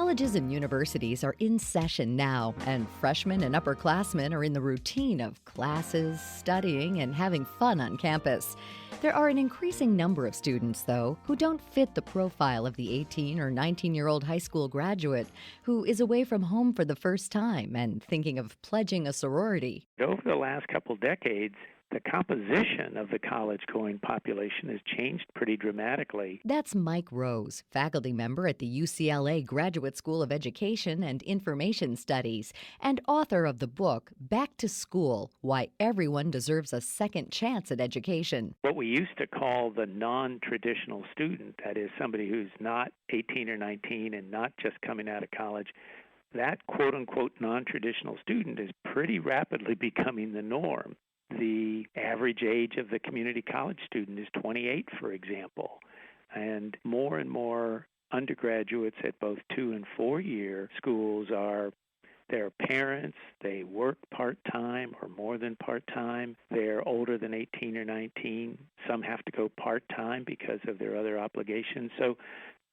Colleges and universities are in session now, and freshmen and upperclassmen are in the routine of classes, studying, and having fun on campus. There are an increasing number of students, though, who don't fit the profile of the 18 or 19-year-old high school graduate who is away from home for the first time and thinking of pledging a sorority. Over the last couple decades, the composition of the college-going population has changed pretty dramatically. That's Mike Rose, faculty member at the UCLA Graduate School of Education and Information Studies, and author of the book Back to School: Why Everyone Deserves a Second Chance at Education. What we used to call the non-traditional student, that is somebody who's not 18 or 19 and not just coming out of college, that quote-unquote non-traditional student is pretty rapidly becoming the norm. The average age of the community college student is 28, for example, and more undergraduates at both 2- and 4-year schools are their parents. They work part-time or more than part-time. They're older than 18 or 19. Some have to go part-time because of their other obligations. So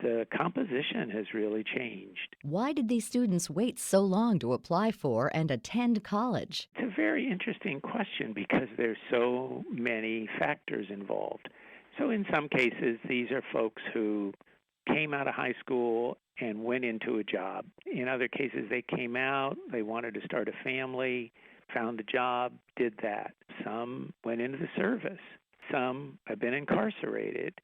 the composition has really changed. Why did these students wait so long to apply for and attend college? It's a very interesting question because there's so many factors involved. So in some cases, these are folks who came out of high school and went into a job. In other cases, they came out, they wanted to start a family, found a job, did that. Some went into the service. Some have been incarcerated.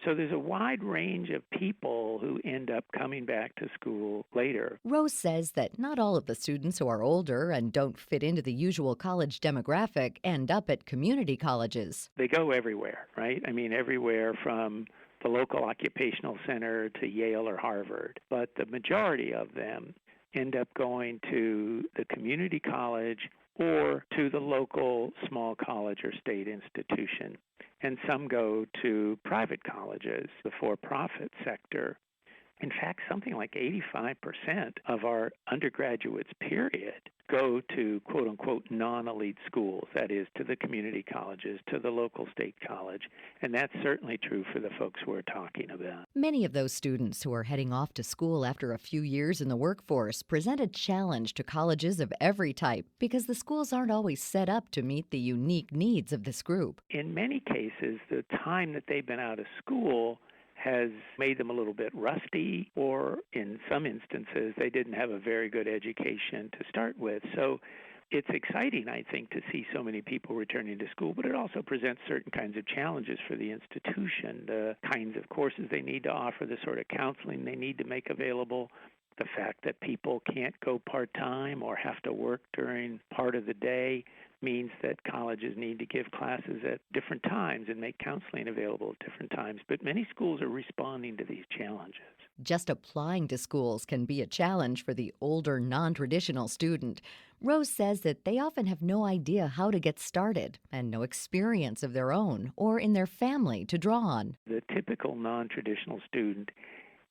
So there's a wide range of people who end up coming back to school later. Rose says that not all of the students who are older and don't fit into the usual college demographic end up at community colleges. They go everywhere, right? I mean, everywhere from the local occupational center to Yale or Harvard. But the majority of them end up going to the community college or to the local small college or state institution. And some go to private colleges, the for-profit sector. In fact, something like 85% of our undergraduates, period, go to quote-unquote non-elite schools, that is, to the community colleges, to the local state college. And that's certainly true for the folks we're talking about. Many of those students who are heading off to school after a few years in the workforce present a challenge to colleges of every type because the schools aren't always set up to meet the unique needs of this group. In many cases, the time that they've been out of school has made them a little bit rusty, or in some instances, they didn't have a very good education to start with. So it's exciting, I think, to see so many people returning to school, but it also presents certain kinds of challenges for the institution, the kinds of courses they need to offer, the sort of counseling they need to make available, the fact that people can't go part-time or have to work during part of the day means that colleges need to give classes at different times and make counseling available at different times. But many schools are responding to these challenges. Just applying to schools can be a challenge for the older, non-traditional student. Rose says that they often have no idea how to get started and no experience of their own or in their family to draw on. The typical non-traditional student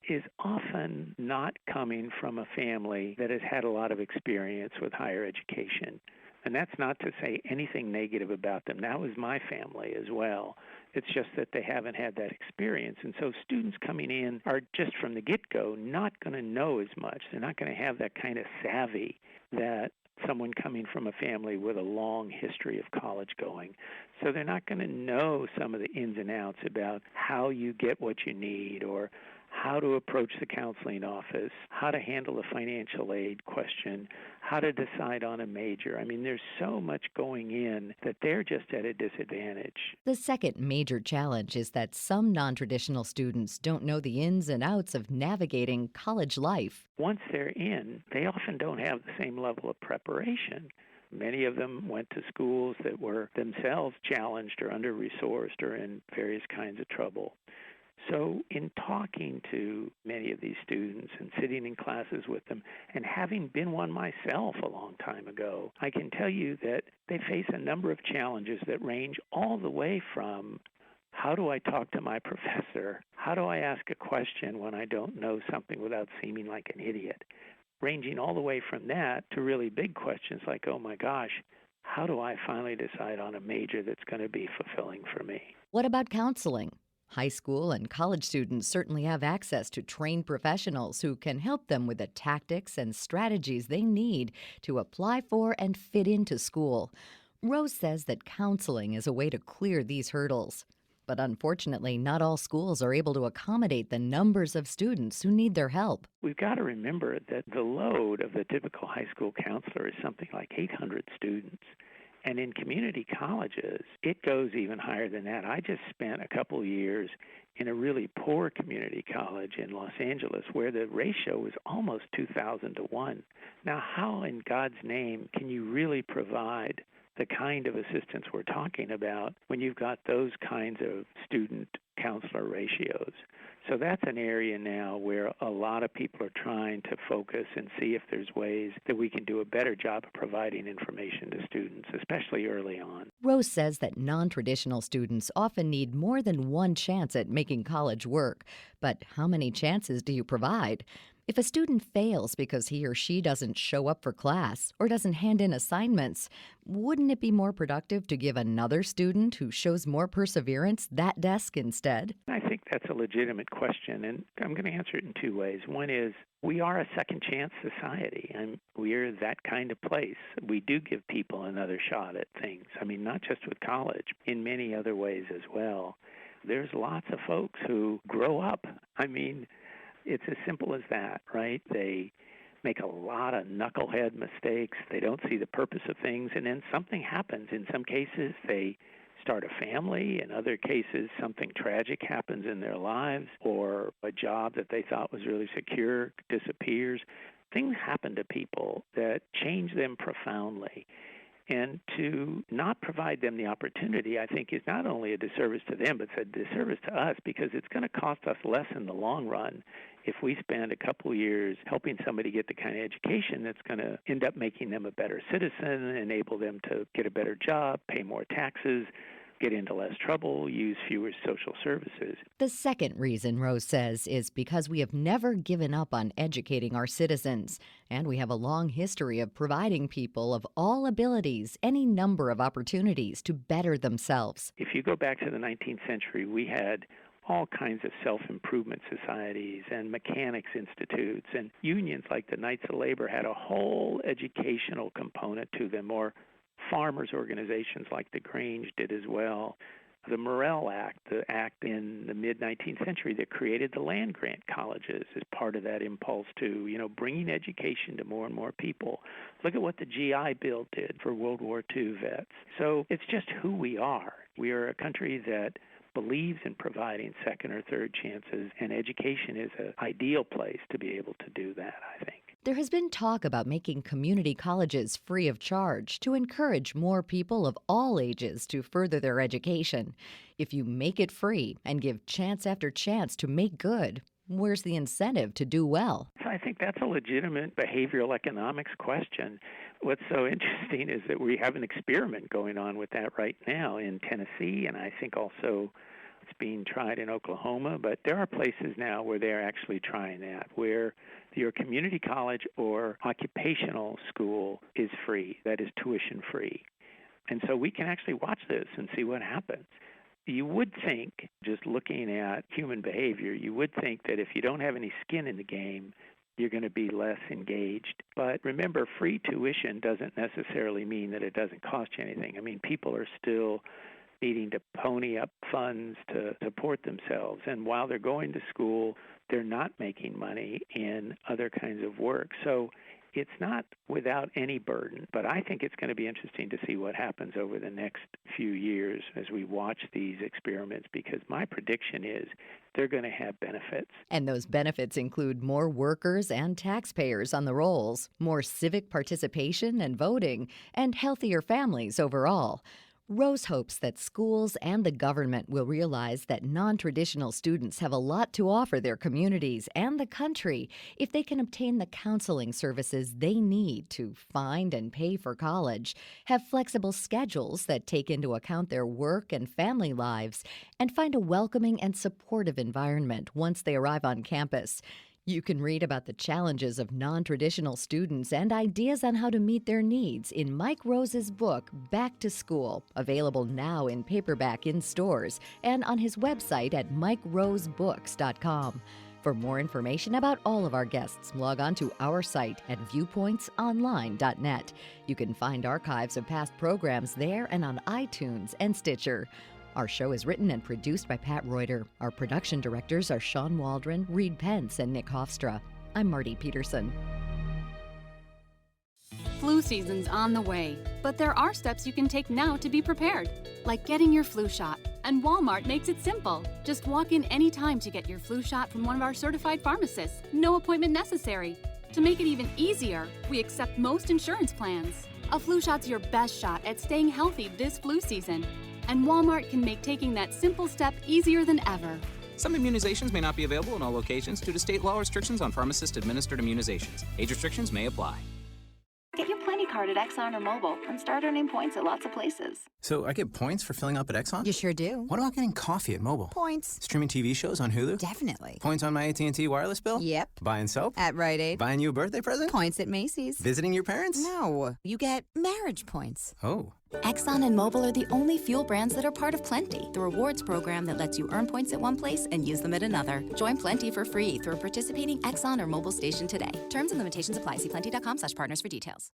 is often not coming from a family that has had a lot of experience with higher education. And that's not to say anything negative about them. That was my family as well. It's just that they haven't had that experience. And so students coming in are just from the get-go not going to know as much. They're not going to have that kind of savvy that someone coming from a family with a long history of college going. So they're not going to know some of the ins and outs about how you get what you need or how to approach the counseling office, how to handle a financial aid question, how to decide on a major. I mean, there's so much going in that they're just at a disadvantage. The second major challenge is that some non-traditional students don't know the ins and outs of navigating college life. Once they're in, they often don't have the same level of preparation. Many of them went to schools that were themselves challenged or under-resourced or in various kinds of trouble. So in talking to many of these students and sitting in classes with them and having been one myself a long time ago, I can tell you that they face a number of challenges that range all the way from how do I talk to my professor? How do I ask a question when I don't know something without seeming like an idiot? Ranging all the way from that to really big questions like, oh my gosh, how do I finally decide on a major that's going to be fulfilling for me? What about counseling? High school and college students certainly have access to trained professionals who can help them with the tactics and strategies they need to apply for and fit into school. Rose says that counseling is a way to clear these hurdles. But unfortunately, not all schools are able to accommodate the numbers of students who need their help. We've got to remember that the load of the typical high school counselor is something like 800 students. And in community colleges, it goes even higher than that. I just spent a couple of years in a really poor community college in Los Angeles where the ratio was almost 2,000 to 1. Now, how in God's name can you really provide the kind of assistance we're talking about when you've got those kinds of student counselor ratios? So that's an area now where a lot of people are trying to focus and see if there's ways that we can do a better job of providing information to students, especially early on. Rose says that non-traditional students often need more than one chance at making college work. But how many chances do you provide? If a student fails because he or she doesn't show up for class or doesn't hand in assignments, wouldn't it be more productive to give another student who shows more perseverance that desk instead? I think that's a legitimate question, and I'm going to answer it in two ways. One is we are a second chance society, and we're that kind of place. We do give people another shot at things. I mean, not just with college, in many other ways as well. There's lots of folks who grow up. I mean, it's as simple as that, right? They make a lot of knucklehead mistakes. They don't see the purpose of things, and then something happens. In some cases, they start a family. In other cases, something tragic happens in their lives, or a job that they thought was really secure disappears. Things happen to people that change them profoundly. And to not provide them the opportunity, I think, is not only a disservice to them, but it's a disservice to us because it's going to cost us less in the long run if we spend a couple years helping somebody get the kind of education that's going to end up making them a better citizen, enable them to get a better job, pay more taxes, get into less trouble, use fewer social services. The second reason, Rose says, is because we have never given up on educating our citizens, and we have a long history of providing people of all abilities any number of opportunities to better themselves. If you go back to the 19th century, we had all kinds of self-improvement societies and mechanics institutes, and unions like the Knights of Labor had a whole educational component to them, or farmers' organizations like the Grange did as well. The Morrill Act, the act in the mid-19th century that created the land-grant colleges is part of that impulse to, bringing education to more and more people. Look at what the GI Bill did for World War II vets. So it's just who we are. We are a country that believes in providing second or third chances, and education is an ideal place to be able to do that, I think. There has been talk about making community colleges free of charge to encourage more people of all ages to further their education. If you make it free and give chance after chance to make good, where's the incentive to do well? So I think that's a legitimate behavioral economics question. What's so interesting is that we have an experiment going on with that right now in Tennessee, and I think also it's being tried in Oklahoma, but there are places now where they're actually trying that, where your community college or occupational school is free, that is tuition free. And so we can actually watch this and see what happens. You would think, just looking at human behavior, you would think that if you don't have any skin in the game, you're going to be less engaged. But remember, free tuition doesn't necessarily mean that it doesn't cost you anything. I mean, people are still needing to pony up funds to support themselves. And while they're going to school, they're not making money in other kinds of work. So it's not without any burden. But I think it's going to be interesting to see what happens over the next few years as we watch these experiments, because my prediction is they're going to have benefits. And those benefits include more workers and taxpayers on the rolls, more civic participation and voting, and healthier families overall. Rose hopes that schools and the government will realize that non-traditional students have a lot to offer their communities and the country if they can obtain the counseling services they need to find and pay for college, have flexible schedules that take into account their work and family lives, and find a welcoming and supportive environment once they arrive on campus. You can read about the challenges of non-traditional students and ideas on how to meet their needs in Mike Rose's book, Back to School, available now in paperback in stores and on his website at mikerosebooks.com. For more information about all of our guests, log on to our site at viewpointsonline.net. You can find archives of past programs there and on iTunes and Stitcher. Our show is written and produced by Pat Reuter. Our production directors are Sean Waldron, Reed Pence, and Nick Hofstra. I'm Marty Peterson. Flu season's on the way, but there are steps you can take now to be prepared, like getting your flu shot. And Walmart makes it simple. Just walk in anytime to get your flu shot from one of our certified pharmacists. No appointment necessary. To make it even easier, we accept most insurance plans. A flu shot's your best shot at staying healthy this flu season. And Walmart can make taking that simple step easier than ever. Some immunizations may not be available in all locations due to state law restrictions on pharmacist-administered immunizations. Age restrictions may apply. Get your Plenty card at Exxon or Mobil and start earning points at lots of places. So I get points for filling up at Exxon? You sure do. What about getting coffee at Mobil? Points. Streaming TV shows on Hulu? Definitely. Points on my AT&T wireless bill? Yep. Buying soap? At Rite Aid. Buying you a birthday present? Points at Macy's. Visiting your parents? No, you get marriage points. Oh. Exxon and Mobil are the only fuel brands that are part of Plenty, the rewards program that lets you earn points at one place and use them at another. Join Plenty for free through a participating Exxon or Mobil station today. Terms and limitations apply. See plenty.com/partners for details.